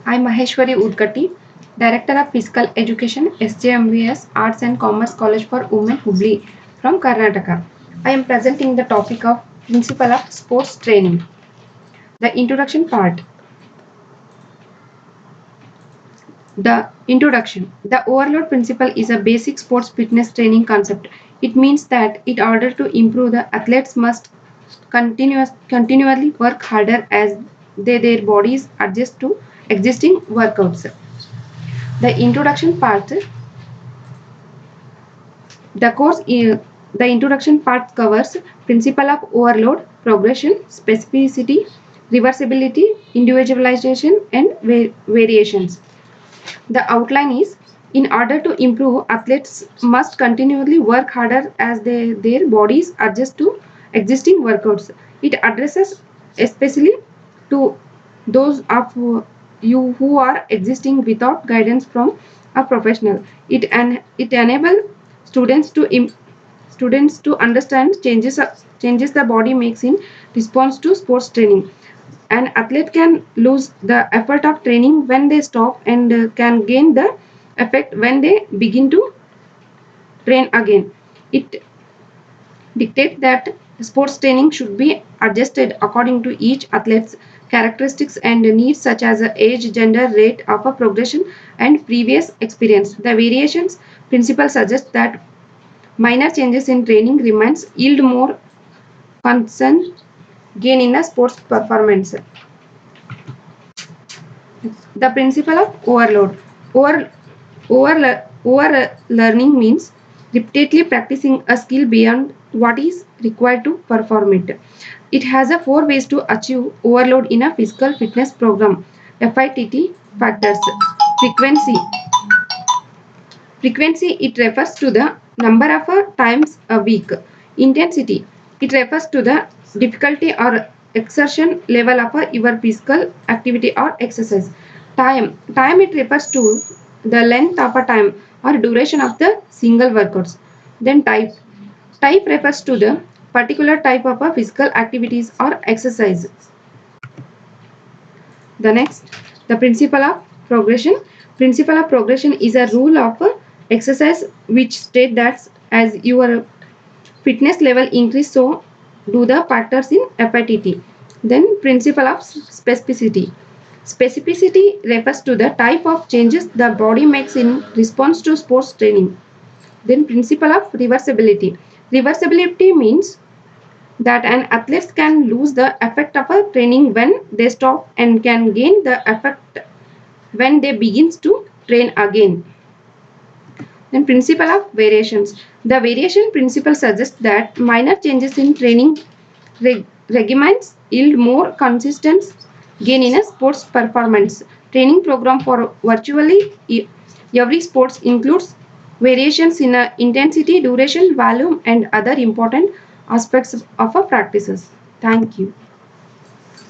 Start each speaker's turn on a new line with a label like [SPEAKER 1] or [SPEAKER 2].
[SPEAKER 1] I am Maheshwari Udkati, Director of Physical Education, SJMVS Arts and Commerce College for Women, Hubli from Karnataka. I am presenting the topic of Principle of Sports Training. The introduction part. The introduction. The overload principle is a basic sports fitness training concept. It means that in order to improve, the athletes must continually work harder as their bodies adjust to existing workouts. The introduction part. The course the introduction part covers principle of overload, progression, specificity, reversibility, individualization, and variations. The outline is in order to improve, athletes must continually work harder as their bodies adjust to existing workouts. It addresses especially to those of you who are existing without guidance from a professional. It enables students to students to understand changes the body makes in response to sports training. An athlete can lose the effort of training when they stop and can gain the effect when they begin to train again. It dictates that sports training should be adjusted according to each athlete's characteristics and needs such as age, gender, rate of progression, and previous experience. The variations principle suggests that minor changes in training remains yield more constant gain in a sports performance. The principle of overload. Over learning means repeatedly practicing a skill beyond what is required to perform it. It has a 4 ways to achieve overload in a physical fitness program. FITT factors. Frequency. Frequency, it refers to the number of times a week. Intensity, it refers to the difficulty or exertion level of your physical activity or exercise. Time, it refers to the length of a time or duration of the single workouts. Then type refers to the particular type of physical activities or exercises. The next, the principle of progression. Principle of progression is a rule of exercise which state that as your fitness level increase, so do the factors in FITT. Then principle of specificity. Specificity refers to the type of changes the body makes in response to sports training. Then principle of reversibility. Reversibility means that an athlete can lose the effect of a training when they stop and can gain the effect when they begins to train again. Then principle of variations. The variation principle suggests that minor changes in training regimens yield more consistent gain in a sports performance. Training program for virtually every sports includes variations in intensity, duration, volume, and other important aspects of our practices. Thank you.